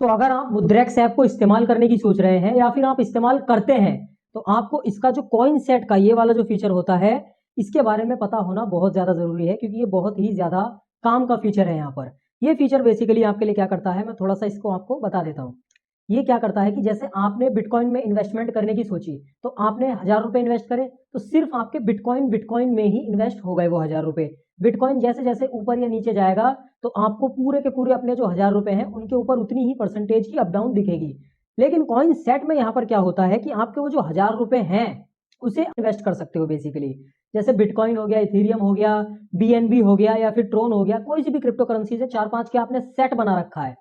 तो अगर आप मुद्रेक्स ऐप को इस्तेमाल करने की सोच रहे हैं या फिर आप इस्तेमाल करते हैं, तो आपको इसका जो कॉइन सेट का ये वाला जो फीचर होता है, इसके बारे में पता होना बहुत ज़्यादा ज़रूरी है, क्योंकि ये बहुत ही ज़्यादा काम का फीचर है यहाँ पर। ये फीचर बेसिकली आपके लिए क्या करता है, मैं थोड़ा सा इसको आपको बता देता हूँ। ये क्या करता है कि जैसे आपने बिटकॉइन में इन्वेस्टमेंट करने की सोची, तो आपने 1000 रुपए इन्वेस्ट करे, तो सिर्फ आपके बिटकॉइन में ही इन्वेस्ट हो गए वो 1000 रुपए। बिटकॉइन जैसे जैसे ऊपर या नीचे जाएगा, तो आपको पूरे के पूरे अपने जो 1000 रुपए हैं उनके ऊपर उतनी ही परसेंटेज की अप डाउन दिखेगी। लेकिन कॉइन सेट में यहाँ पर क्या होता है कि आपके वो जो 1000 रुपए हैं उसे इन्वेस्ट कर सकते हो बेसिकली। जैसे बिटकॉइन हो गया, इथेरियम हो गया, बीएनबी हो गया या फिर ट्रोन हो गया, कोई सी भी क्रिप्टो करेंसी है, 4-5 के आपने सेट बना रखा है,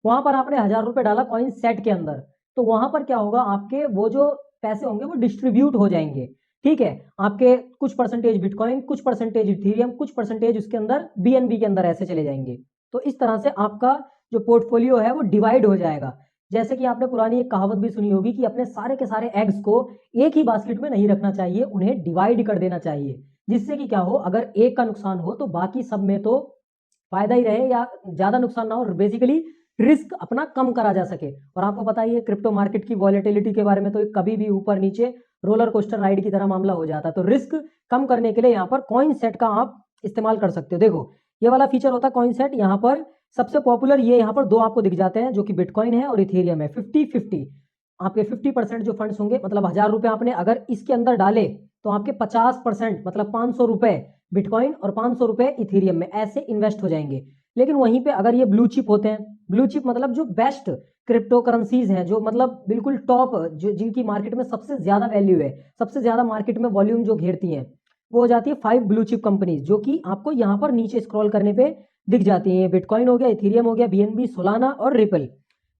वहां पर आपने 1000 रुपए डाला कॉइन सेट के अंदर, तो वहां पर क्या होगा, आपके वो जो पैसे होंगे वो डिस्ट्रीब्यूट हो जाएंगे। ठीक है, आपके कुछ परसेंटेज बिटकॉइन, कुछ परसेंटेज इथेरियम, कुछ परसेंटेज उसके अंदर बीएनबी के अंदर ऐसे चले जाएंगे। तो इस तरह से आपका जो पोर्टफोलियो है वो डिवाइड हो जाएगा। जैसे कि आपने पुरानी एक कहावत भी सुनी होगी कि अपने सारे के सारे एग्स को एक ही बास्केट में नहीं रखना चाहिए, उन्हें डिवाइड कर देना चाहिए, जिससे कि क्या हो, अगर एक का नुकसान हो तो बाकी सब में तो फायदा ही रहे या ज्यादा नुकसान ना हो, बेसिकली रिस्क अपना कम करा जा सके। और आपको पता ही है क्रिप्टो मार्केट की वॉलेटिलिटी के बारे में, तो कभी भी ऊपर नीचे रोलर कोस्टर राइड की तरह मामला हो जाता है। तो रिस्क कम करने के लिए यहाँ पर कॉइन सेट का आप इस्तेमाल कर सकते हो। देखो ये वाला फीचर होता है कॉइन सेट, यहाँ पर सबसे पॉपुलर ये यहाँ पर दो आपको दिख जाते हैं, जो कि बिटकॉइन है और इथेरियम है। 50-50 आपके 50% जो फंड्स होंगे, मतलब 1000 रुपए आपने अगर इसके अंदर डाले, तो आपके 50% मतलब 500 रुपए बिटकॉइन और 500 रुपए इथेरियम में ऐसे इन्वेस्ट हो जाएंगे। लेकिन वहीं पे अगर ये ब्लू चिप होते हैं, ब्लू चिप मतलब जो बेस्ट क्रिप्टो करेंसीज हैं, जो मतलब बिल्कुल टॉप, जो जिनकी मार्केट में सबसे ज्यादा वैल्यू है, सबसे ज्यादा मार्केट में वॉल्यूम जो घेरती हैं, वो हो जाती है 5 ब्लू चिप कंपनीज, जो कि आपको यहाँ पर नीचे स्क्रॉल करने पे दिख जाती हैं। बिटकॉइन हो गया, इथेरियम हो गया, बीएनबी, सोलाना और रिपल।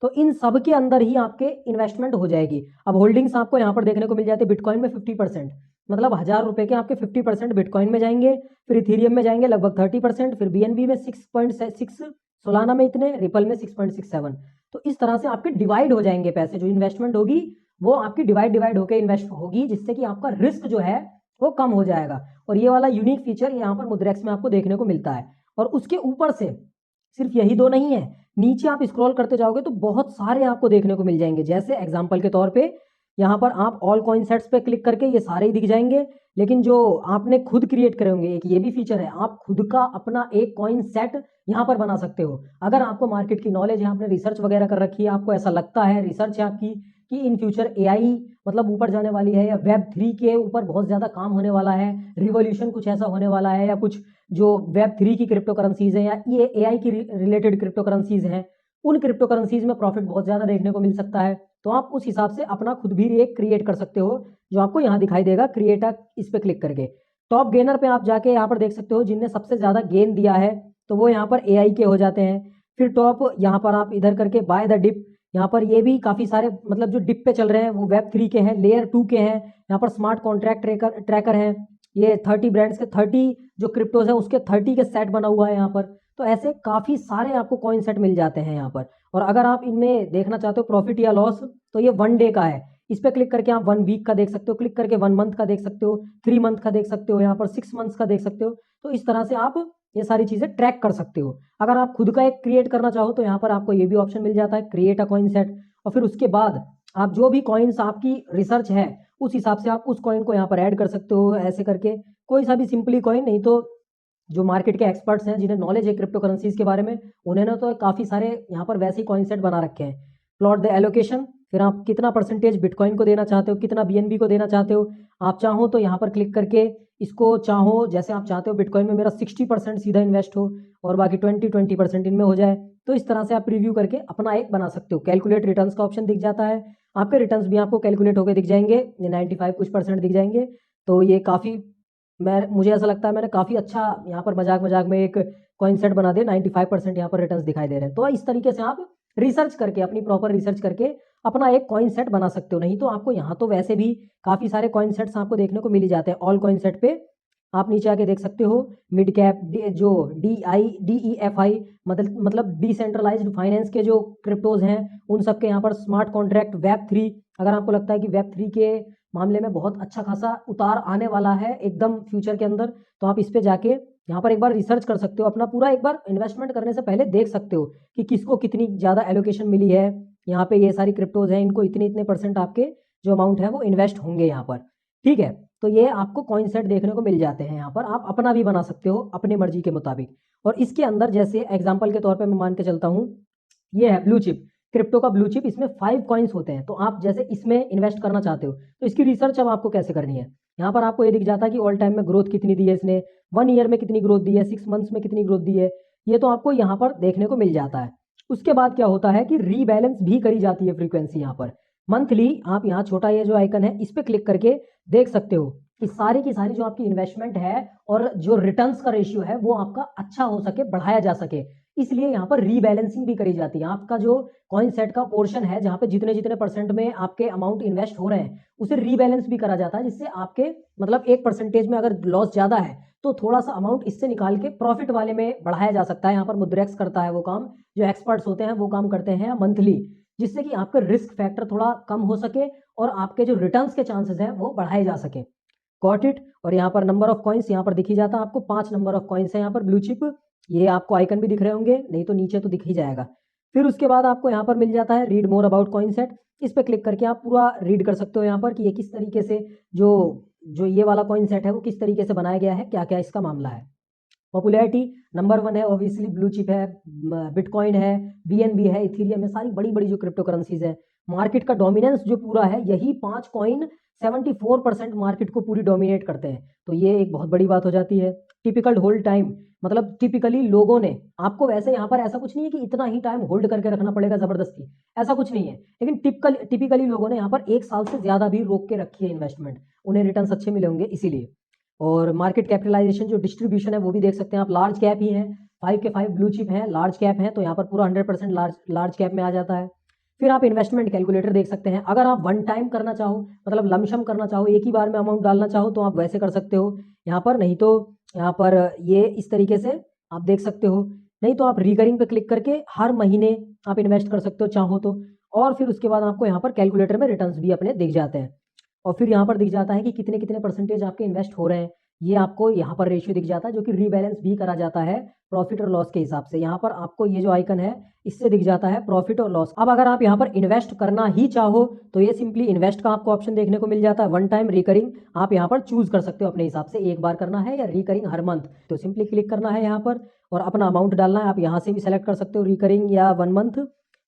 तो इन सब के अंदर ही आपके इन्वेस्टमेंट हो जाएगी। अब होल्डिंग्स आपको यहाँ पर देखने को मिल जाती है बिटकॉइन में 50%, मतलब 1000 रुपए के आपके 50% बिटकॉइन में जाएंगे, फिर इथेरियम में जाएंगे लगभग 30%, फिर बीएनबी में 6.6, सोलाना में इतने, रिपल में 6.67। तो इस तरह से आपके डिवाइड हो जाएंगे पैसे, जो इन्वेस्टमेंट होगी वो आपकी डिवाइड डिवाइड होकर इन्वेस्ट होगी, जिससे कि आपका रिस्क जो है वो कम हो जाएगा। और ये वाला यूनिक फीचर यहाँ पर मुद्रेक्स में आपको देखने को मिलता है। और उसके ऊपर से सिर्फ यही दो नहीं है, नीचे आप स्क्रॉल करते जाओगे तो बहुत सारे आपको देखने को मिल जाएंगे। जैसे एग्जांपल के तौर पे यहाँ पर आप ऑल कॉइन सेट्स पे क्लिक करके ये सारे ही दिख जाएंगे, लेकिन जो आपने खुद क्रिएट करे होंगे, एक ये भी फीचर है, आप खुद का अपना एक कॉइन सेट यहाँ पर बना सकते हो। अगर आपको मार्केट की नॉलेज है, आपने रिसर्च वगैरह कर रखी है, आपको ऐसा लगता है, रिसर्च है आपकी कि इन फ्यूचर एआई मतलब ऊपर जाने वाली है, या वेब 3 के ऊपर बहुत ज्यादा काम होने वाला है, रिवॉल्यूशन कुछ ऐसा होने वाला है, या कुछ जो वेब 3 की क्रिप्टो करेंसीज है या ये एआई की रिलेटेड क्रिप्टो करेंसीज हैं, उन क्रिप्टो करेंसीज में प्रॉफिट बहुत ज्यादा देखने को मिल सकता है। तो आप उस हिसाब से अपना खुद भी एक क्रिएट कर सकते हो, जो आपको यहाँ दिखाई देगा क्रिएट, इस पे क्लिक करके टॉप गेनर पे आप जाके यहाँ पर देख सकते हो, जिनने सबसे ज्यादा गेन दिया है, तो वो यहाँ पर एआई के हो जाते हैं। फिर टॉप यहाँ पर आप इधर करके बाय द डिप, यहाँ पर ये भी काफी सारे मतलब जो डिप पे चल रहे हैं वो वेब 3 के हैं, लेयर 2 के हैं। यहाँ पर स्मार्ट कॉन्ट्रैक्ट ट्रैकर हैं, ये 30 ब्रांड्स के 30 जो क्रिप्टोज है उसके 30 के सेट बना हुआ है यहाँ पर। तो ऐसे काफी सारे आपको कॉइन सेट मिल जाते हैं यहाँ पर। और अगर आप इनमें देखना चाहते हो प्रॉफिट या लॉस, तो ये 1 डे का है, इस पे क्लिक करके आप 1 वीक का देख सकते हो, क्लिक करके 1 मंथ का देख सकते हो, 3 मंथ का देख सकते हो, यहाँ पर 6 मंथ्स का देख सकते हो। तो इस तरह से आप ये सारी चीजें ट्रैक कर सकते हो। अगर आप खुद का एक क्रिएट करना चाहो तो यहाँ पर आपको ये भी ऑप्शन मिल जाता है, क्रिएट अ कॉइन सेट। और फिर उसके बाद आप जो भी कॉइन्स आपकी रिसर्च है उस हिसाब से आप उस कॉइन को यहाँ पर ऐड कर सकते हो, ऐसे करके कोई सा भी सिंपली कॉइन, नहीं तो जो मार्केट के एक्सपर्ट्स हैं जिन्हें नॉलेज है क्रिप्टो करेंसीज के बारे में, उन्होंने तो काफी सारे यहाँ पर वैसे ही कॉइन सेट बना रखे हैं। प्लॉट द एलोकेशन, फिर आप कितना परसेंटेज बिटकॉइन को देना चाहते हो, कितना बीएनबी को देना चाहते हो। आप चाहो तो यहाँ पर क्लिक करके इसको चाहो जैसे आप चाहते हो, बिटकॉइन में मेरा 60% सीधा इन्वेस्ट हो और बाकी 20% इनमें हो जाए, तो इस तरह से आप प्रीव्यू करके अपना एक बना सकते हो। कैलकुलेट रिटर्न्स का ऑप्शन दिख जाता है, आपके रिटर्न्स भी आपको कैलकुलेट होकर दिख जाएंगे, ये 95 कुछ परसेंट दिख जाएंगे। तो ये काफ़ी, मुझे ऐसा लगता है मैंने काफ़ी अच्छा यहाँ पर मजाक मजाक में एक कॉइन सेट बना दिया, 95% यहाँ पर रिटर्न्स दिखाई दे रहे हैं। तो इस तरीके से आप रिसर्च करके, अपनी प्रॉपर रिसर्च करके अपना एक कॉइन सेट बना सकते हो। नहीं तो आपको यहाँ तो वैसे भी काफ़ी सारे कॉइन सेट्स आपको देखने को मिल ही जाते हैं। ऑल कॉइन सेट पे आप नीचे आके देख सकते हो, मिड कैप, जो DEFI मतलब डिसेंट्रलाइज्ड फाइनेंस के जो क्रिप्टोज हैं उन सब के यहाँ पर स्मार्ट कॉन्ट्रैक्ट, वेब 3, अगर आपको लगता है कि वेब 3 के मामले में बहुत अच्छा खासा उतार आने वाला है एकदम फ्यूचर के अंदर, तो आप इस पे जाके यहाँ पर एक बार रिसर्च कर सकते हो, अपना पूरा एक बार इन्वेस्टमेंट करने से पहले देख सकते हो कि किसको कितनी ज़्यादा एलोकेशन मिली है। यहाँ पे ये सारी क्रिप्टोज हैं, इनको इतने इतने % आपके जो अमाउंट है वो इन्वेस्ट होंगे यहाँ पर, ठीक है। तो ये आपको कॉइन सेट देखने को मिल जाते हैं, यहाँ पर आप अपना भी बना सकते हो अपनी मर्जी के मुताबिक। और इसके अंदर जैसे एग्जाम्पल के तौर पर मैं मान के चलता हूँ, ये है ब्लू चिप, क्रिप्टो का ब्लू चिप, इसमें 5 कॉइन्स होते हैं। तो आप जैसे इसमें इन्वेस्ट करना चाहते हो तो इसकी रिसर्च अब आपको कैसे करनी है, यहाँ पर आपको ये दिख जाता है कि ऑल टाइम में ग्रोथ कितनी दी है इसने, 1 ईयर में कितनी ग्रोथ दी है, 6 मंथ्स में कितनी ग्रोथ दी है, ये तो आपको यहाँ पर देखने को मिल जाता है। उसके बाद क्या होता है कि रीबैलेंस भी करी जाती है फ्रीक्वेंसी यहाँ पर मंथली। आप यहाँ छोटा ये जो आइकन है इस पर क्लिक करके देख सकते हो कि सारी की सारी जो आपकी इन्वेस्टमेंट है और जो रिटर्न्स का रेशियो है वो आपका अच्छा हो सके, बढ़ाया जा सके, इसलिए यहाँ पर रीबैलेंसिंग भी करी जाती है। आपका जो कॉइन सेट का पोर्शन है जहाँ पे जितने जितने % में आपके अमाउंट इन्वेस्ट हो रहे हैं उसे रीबैलेंस भी करा जाता है, जिससे आपके मतलब 1% में अगर लॉस ज्यादा है तो थोड़ा सा अमाउंट इससे निकाल के प्रॉफिट वाले में बढ़ाया जा सकता है। यहाँ पर मुद्रेक्स करता है वो काम, जो एक्सपर्ट्स होते हैं वो काम करते हैं मंथली, जिससे कि आपका रिस्क फैक्टर थोड़ा कम हो सके और आपके जो रिटर्न्स के चांसेस हैं वो बढ़ाए जा सके। Got it. और यहाँ पर नंबर ऑफ कॉइन्स यहाँ पर दिखी जाता है आपको, 5 नंबर ऑफ कॉइन्स है यहाँ पर ब्लू चिप, ये आपको आइकन भी दिख रहे होंगे, नहीं तो नीचे तो दिख ही जाएगा। फिर उसके बाद आपको यहाँ पर मिल जाता है read more about coin set, इस पर क्लिक करके आप पूरा रीड कर सकते हो यहाँ पर कि ये किस तरीके से जो जो ये वाला कॉइन सेट है वो किस तरीके से बनाया गया है, क्या क्या इसका मामला है। पॉपुलैरिटी नंबर 1 है ऑब्वियसली, ब्लू चिप है, बिटकॉइन है, बीएनबी है, इथीरियम है, सारी बड़ी बड़ी जो क्रिप्टो करेंसीज है। मार्केट का डोमिनेंस जो पूरा है, यही 5 कॉइन 74% मार्केट को पूरी डोमिनेट करते हैं, तो ये एक बहुत बड़ी बात हो जाती है। टिपिकल होल्ड टाइम, मतलब टिपिकली लोगों ने आपको, वैसे यहाँ पर ऐसा कुछ नहीं है कि इतना ही टाइम होल्ड करके रखना पड़ेगा जबरदस्ती, ऐसा कुछ नहीं है, लेकिन टिपिकली लोगों ने यहाँ पर 1 साल से ज्यादा भी रोक के रखी है इन्वेस्टमेंट, उन्हें रिटर्न अच्छे मिले होंगे इसीलिए। और मार्केट कैपिटलाइजेशन जो डिस्ट्रीब्यूशन है वो भी देख सकते हैं आप, लार्ज कैप ही है, 5 के 5 ब्लू चिप हैं, लार्ज कैप हैं, तो यहाँ पर पूरा 100% लार्ज कैप में आ जाता है। फिर आप इन्वेस्टमेंट कैलकुलेटर देख सकते हैं, अगर आप वन टाइम करना चाहो, मतलब लमसम करना चाहो, एक ही बार में अमाउंट डालना चाहो तो आप वैसे कर सकते हो यहाँ पर, नहीं तो यहाँ पर ये इस तरीके से आप देख सकते हो, नहीं तो आप रिकरिंग पे क्लिक करके हर महीने आप इन्वेस्ट कर सकते हो चाहो तो। और फिर उसके बाद आपको यहाँ पर कैलकुलेटर में रिटर्न्स भी अपने दिख जाते हैं, और फिर यहाँ पर दिख जाता है कि कितने कितने % आपके इन्वेस्ट हो रहे हैं, ये आपको यहाँ पर रेशियो दिख जाता है, जो कि रीबैलेंस भी करा जाता है प्रॉफिट और लॉस के हिसाब से। यहाँ पर आपको ये जो आइकन है इससे दिख जाता है प्रॉफिट और लॉस। अब अगर आप यहाँ पर इन्वेस्ट करना ही चाहो तो ये सिंपली इन्वेस्ट का आपको ऑप्शन देखने को मिल जाता है, वन टाइम रिकरिंग आप यहाँ पर चूज कर सकते हो अपने हिसाब से, एक बार करना है या रिकरिंग हर मंथ, तो सिंपली क्लिक करना है यहाँ पर और अपना अमाउंट डालना है। आप यहाँ से भी सेलेक्ट कर सकते हो रिकरिंग या 1 मंथ,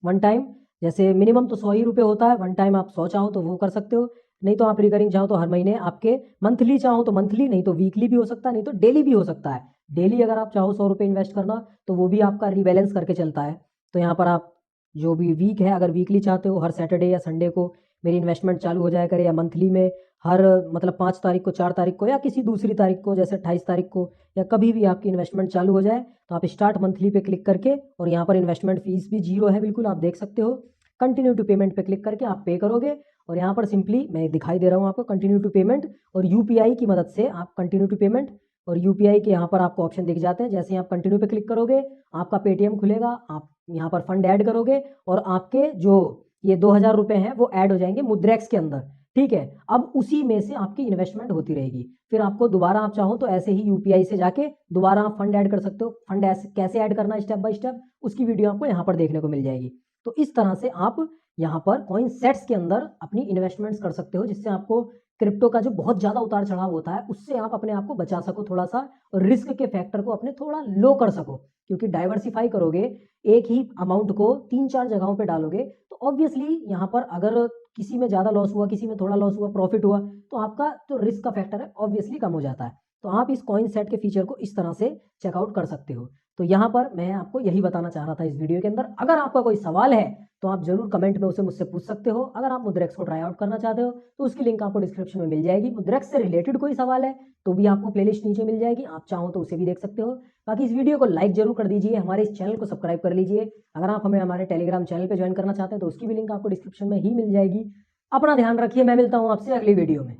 1 टाइम, जैसे मिनिमम तो 100 ही रुपये होता है, 1 टाइम आप 100 चाहो तो वो कर सकते हो, नहीं तो आप रिकरिंग चाहो तो हर महीने आपके, मंथली चाहो तो मंथली, नहीं तो वीकली भी हो सकता है, नहीं तो डेली भी हो सकता है। डेली अगर आप चाहो 100 रुपये इन्वेस्ट करना तो वो भी आपका रिबैलेंस करके चलता है। तो यहाँ पर आप जो भी वीक है, अगर वीकली चाहते हो हर सैटरडे या संडे को मेरी इन्वेस्टमेंट चालू हो जाया करे, या मंथली में हर मतलब 5 तारीख को, 4 तारीख को, या किसी दूसरी तारीख को जैसे 28 तारीख को, या कभी भी आपकी इन्वेस्टमेंट चालू हो जाए तो आप स्टार्ट मंथली पे क्लिक करके, और यहाँ पर इन्वेस्टमेंट फीस भी 0 है बिल्कुल, आप देख सकते हो, कंटिन्यू टू पेमेंट पे क्लिक करके आप पे करोगे, और यहाँ पर सिंपली मैं दिखाई दे रहा हूँ आपको कंटिन्यू टू पेमेंट, और यूपीआई की मदद से आप कंटिन्यू टू पेमेंट, और यूपीआई के यहाँ पर आपको ऑप्शन दिख जाते हैं। जैसे ही आप कंटिन्यू पे क्लिक करोगे आपका पेटीएम खुलेगा, आप यहाँ पर फंड ऐड करोगे और आपके जो ये 2000 रुपये हैं वो ऐड हो जाएंगे मुद्रेक्स के अंदर, ठीक है। अब उसी में से आपकी इन्वेस्टमेंट होती रहेगी, फिर आपको दोबारा आप चाहो तो ऐसे ही यूपीआई से जाके दोबारा आप फंड ऐड कर सकते हो। फंड कैसे ऐड करना है स्टेप बाय स्टेप, उसकी वीडियो आपको यहाँ पर देखने को मिल जाएगी। तो इस तरह से आप यहाँ पर कॉइन सेट्स के अंदर अपनी इन्वेस्टमेंट्स कर सकते हो, जिससे आपको क्रिप्टो का जो बहुत ज़्यादा उतार चढ़ाव होता है उससे आप अपने आप को बचा सको थोड़ा सा, और रिस्क के फैक्टर को अपने थोड़ा लो कर सको, क्योंकि डाइवर्सिफाई करोगे, एक ही अमाउंट को 3-4 जगहों पे डालोगे तो ऑब्वियसली यहाँ पर अगर किसी में ज़्यादा लॉस हुआ, किसी में थोड़ा लॉस हुआ, प्रॉफिट हुआ, तो आपका जो रिस्क का फैक्टर है ऑब्वियसली कम हो जाता है। तो आप इस कॉइन सेट के फीचर को इस तरह से चेकआउट कर सकते हो। तो यहाँ पर मैं आपको यही बताना चाह रहा था इस वीडियो के अंदर। अगर आपका कोई सवाल है तो आप जरूर कमेंट में उसे मुझसे पूछ सकते हो। अगर आप मुद्रेक्स को ट्राई आउट करना चाहते हो तो उसकी लिंक आपको डिस्क्रिप्शन में मिल जाएगी। मुद्रेक्स से रिलेटेड कोई सवाल है तो भी आपको प्लेलिस्ट नीचे मिल जाएगी, आप चाहो तो उसे भी देख सकते हो। बाकी इस वीडियो को लाइक जरूर कर दीजिए, हमारे इस चैनल को सब्सक्राइब कर लीजिए। अगर आप हमें हमारे टेलीग्राम चैनल पर ज्वाइन करना चाहते हैं तो उसकी भी लिंक आपको डिस्क्रिप्शन में ही मिल जाएगी। अपना ध्यान रखिए, मैं मिलता हूँ आपसे अगली वीडियो में।